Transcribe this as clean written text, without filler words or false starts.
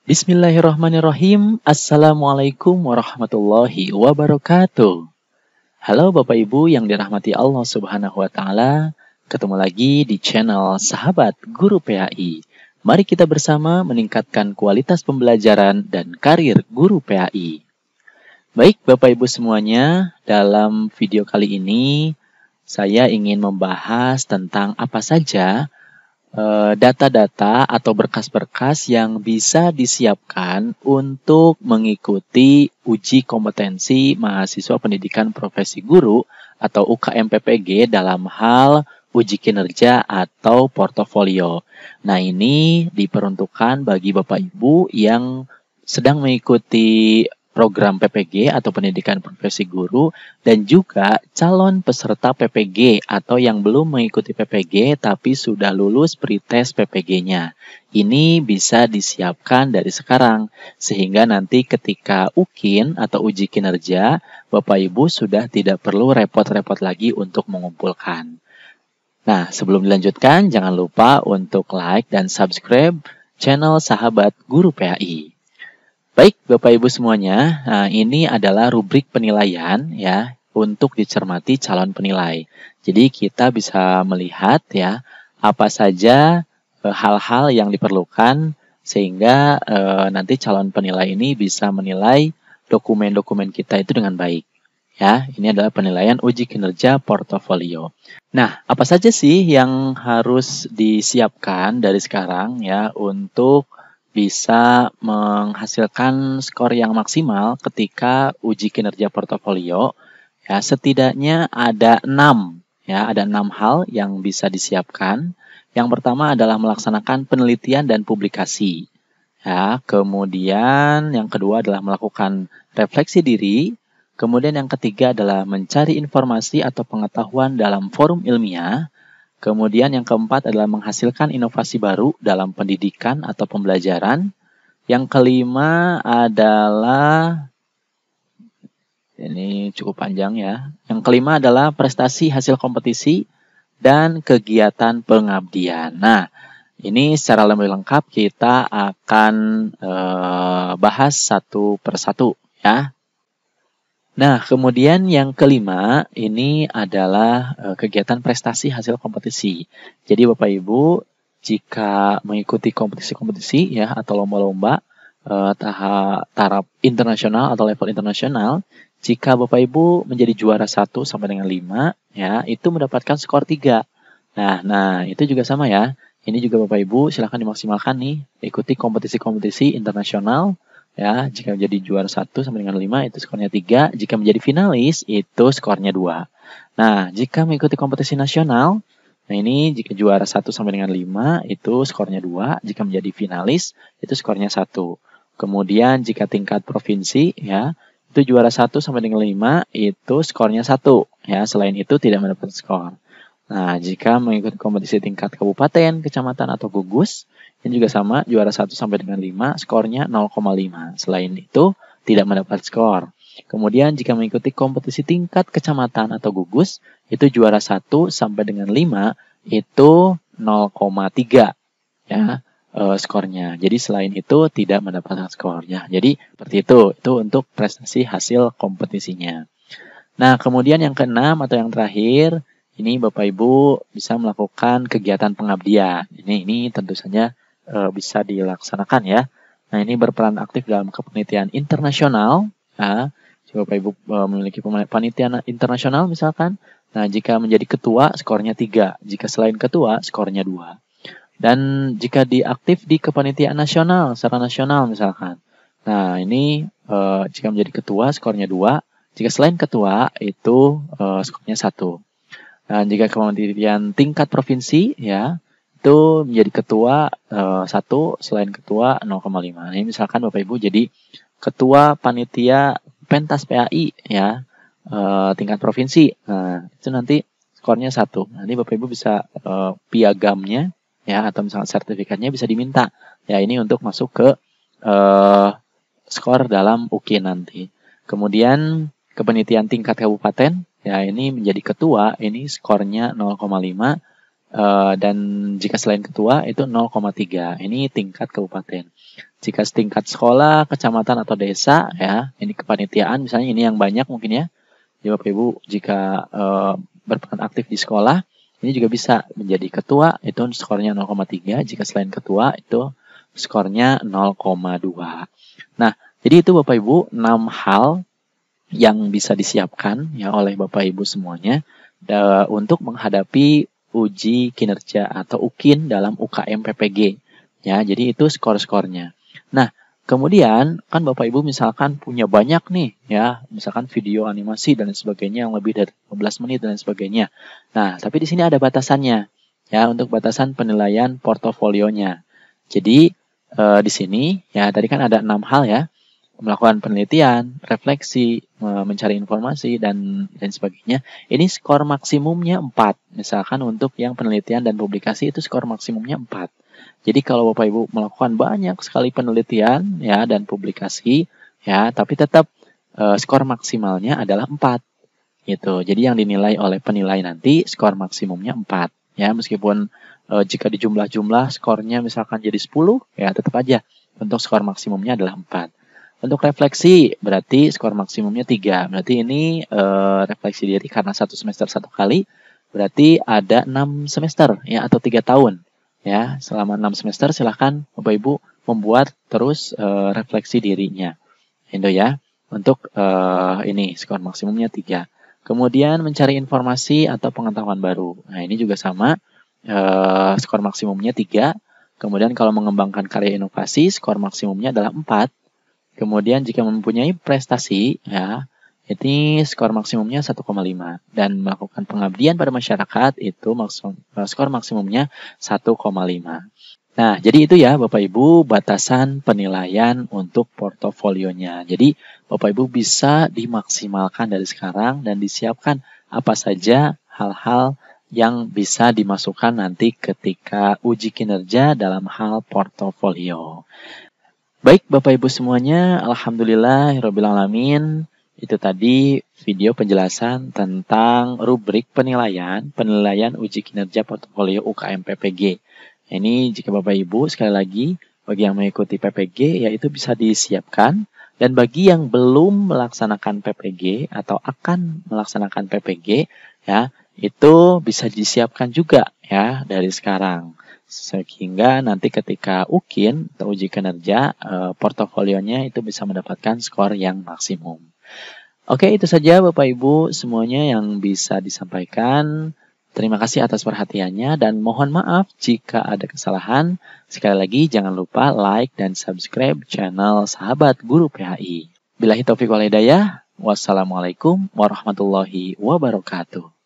Bismillahirrahmanirrahim. Assalamualaikum warahmatullahi wabarakatuh. Halo Bapak Ibu yang dirahmati Allah Subhanahu wa Ta'ala. Ketemu lagi di channel Sahabat Guru PAI. Mari kita bersama meningkatkan kualitas pembelajaran dan karir guru PAI. Baik Bapak Ibu semuanya, dalam video kali ini saya ingin membahas tentang apa saja data-data atau berkas-berkas yang bisa disiapkan untuk mengikuti uji kompetensi mahasiswa pendidikan profesi guru atau UKM PPG dalam hal uji kinerja atau portofolio. Nah, ini diperuntukkan bagi Bapak Ibu yang sedang mengikuti program PPG atau pendidikan profesi guru dan juga calon peserta PPG atau yang belum mengikuti PPG tapi sudah lulus pretest PPG-nya. Ini bisa disiapkan dari sekarang sehingga nanti ketika UKIN atau uji kinerja Bapak Ibu sudah tidak perlu repot-repot lagi untuk mengumpulkan. Nah, sebelum dilanjutkan jangan lupa untuk like dan subscribe channel Sahabat Guru PAI. Baik, Bapak Ibu semuanya, ini adalah rubrik penilaian ya untuk dicermati calon penilai. Jadi kita bisa melihat ya apa saja hal-hal yang diperlukan sehingga nanti calon penilai ini bisa menilai dokumen-dokumen kita itu dengan baik. Ya, ini adalah penilaian uji kinerja portofolio. Nah, apa saja sih yang harus disiapkan dari sekarang ya untuk bisa menghasilkan skor yang maksimal ketika uji kinerja portofolio? Ya, setidaknya ada 6 hal yang bisa disiapkan. Yang pertama adalah melaksanakan penelitian dan publikasi. Ya, kemudian yang kedua adalah melakukan refleksi diri. Kemudian yang ketiga adalah mencari informasi atau pengetahuan dalam forum ilmiah. Kemudian yang keempat adalah menghasilkan inovasi baru dalam pendidikan atau pembelajaran. Yang kelima adalah, ini cukup panjang ya. Yang kelima adalah prestasi hasil kompetisi dan kegiatan pengabdian. Nah, ini secara lebih lengkap kita akan bahas satu persatu ya. Nah, kemudian yang kelima ini adalah kegiatan prestasi hasil kompetisi. Jadi Bapak Ibu, jika mengikuti kompetisi-kompetisi ya atau lomba-lomba taraf internasional atau level internasional, jika Bapak Ibu menjadi juara 1 sampai dengan 5 ya, itu mendapatkan skor 3. Nah, itu juga sama ya. Ini juga Bapak Ibu silakan dimaksimalkan nih, ikuti kompetisi-kompetisi internasional. Ya, jika menjadi juara 1 sampai dengan 5 itu skornya 3, jika menjadi finalis itu skornya 2. Nah, jika mengikuti kompetisi nasional, nah ini jika juara 1 sampai dengan 5 itu skornya 2, jika menjadi finalis itu skornya 1. Kemudian jika tingkat provinsi ya, itu juara 1 sampai dengan 5 itu skornya 1 ya, selain itu tidak mendapat skor. Nah, jika mengikuti kompetisi tingkat kabupaten, kecamatan atau gugus, ini juga sama, juara 1 sampai dengan 5, skornya 0,5. Selain itu, tidak mendapat skor. Kemudian, jika mengikuti kompetisi tingkat kecamatan atau gugus, itu juara 1 sampai dengan 5, itu 0,3 ya skornya. Jadi, selain itu, tidak mendapatkan skornya. Jadi, seperti itu untuk prestasi hasil kompetisinya. Nah, kemudian yang keenam atau yang terakhir, ini Bapak Ibu bisa melakukan kegiatan pengabdian. Ini tentu saja bisa dilaksanakan ya. Nah, ini berperan aktif dalam kepanitiaan internasional. Ya. Jika Bapak Ibu memiliki panitiaan internasional misalkan, nah jika menjadi ketua skornya 3, jika selain ketua skornya 2. Dan jika diaktif di kepanitiaan nasional, secara nasional misalkan. Nah, ini jika menjadi ketua skornya 2, jika selain ketua itu skornya 1. Dan jika kemudian tingkat provinsi ya itu menjadi ketua 1, selain ketua 0,5. Ini misalkan Bapak Ibu jadi ketua panitia pentas PAI ya tingkat provinsi. Nah, itu nanti skornya 1. Nanti Bapak Ibu bisa piagamnya ya atau misalkan sertifikatnya bisa diminta. Ya, ini untuk masuk ke skor dalam UKIN nanti. Kemudian kepanitiaan tingkat kabupaten ya ini menjadi ketua, ini skornya 0,5. Dan jika selain ketua itu 0,3. Ini tingkat kabupaten. Jika setingkat sekolah, kecamatan atau desa, ya, ini kepanitiaan, misalnya ini yang banyak mungkin ya. Jadi Bapak Ibu jika berperan aktif di sekolah, ini juga bisa menjadi ketua, itu skornya 0,3. Jika selain ketua, itu skornya 0,2. Nah, jadi itu Bapak Ibu 6 hal yang bisa disiapkan ya oleh Bapak Ibu semuanya untuk menghadapi uji kinerja atau UKIN dalam UKM PPG. Ya, jadi itu skor-skornya. Nah, kemudian kan Bapak Ibu misalkan punya banyak nih ya, misalkan video animasi dan sebagainya yang lebih dari 15 menit dan sebagainya. Nah, tapi di sini ada batasannya ya untuk batasan penilaian portofolionya. Jadi di sini ya tadi kan ada 6 hal ya. Melakukan penelitian, refleksi, mencari informasi dan sebagainya. Ini skor maksimumnya 4. Misalkan untuk yang penelitian dan publikasi itu skor maksimumnya 4. Jadi kalau Bapak Ibu melakukan banyak sekali penelitian ya dan publikasi ya, tapi tetap skor maksimalnya adalah 4 gitu. Jadi yang dinilai oleh penilai nanti skor maksimumnya 4 ya, meskipun jika dijumlah-jumlah skornya misalkan jadi 10 ya tetap aja untuk skor maksimumnya adalah 4. Untuk refleksi berarti skor maksimumnya 3. Berarti ini refleksi diri karena 1 semester 1 kali berarti ada 6 semester ya atau 3 tahun. Ya, selama 6 semester silahkan Bapak Ibu membuat terus refleksi dirinya. Itu ya. Untuk ini skor maksimumnya 3. Kemudian mencari informasi atau pengetahuan baru. Nah, ini juga sama. Skor maksimumnya 3. Kemudian kalau mengembangkan karya inovasi skor maksimumnya adalah 4. Kemudian jika mempunyai prestasi, ya, ini skor maksimumnya 1,5. Dan melakukan pengabdian pada masyarakat, itu skor maksimumnya 1,5. Nah, jadi itu ya Bapak Ibu batasan penilaian untuk portofolionya. Jadi Bapak Ibu bisa dimaksimalkan dari sekarang dan disiapkan apa saja hal-hal yang bisa dimasukkan nanti ketika uji kinerja dalam hal portofolio. Baik Bapak Ibu semuanya, alhamdulillahirrabbilalamin. Itu tadi video penjelasan tentang rubrik penilaian uji kinerja portofolio UKM PPG. Ini jika Bapak Ibu sekali lagi bagi yang mengikuti PPG yaitu bisa disiapkan, dan bagi yang belum melaksanakan PPG atau akan melaksanakan PPG ya, itu bisa disiapkan juga ya dari sekarang. Sehingga nanti ketika UKIN atau uji kinerja, portofolionya itu bisa mendapatkan skor yang maksimum. Oke, itu saja Bapak Ibu semuanya yang bisa disampaikan. Terima kasih atas perhatiannya dan mohon maaf jika ada kesalahan. Sekali lagi jangan lupa like dan subscribe channel Sahabat Guru PHI. Billahi taufiq wal hidayah. Wassalamualaikum warahmatullahi wabarakatuh.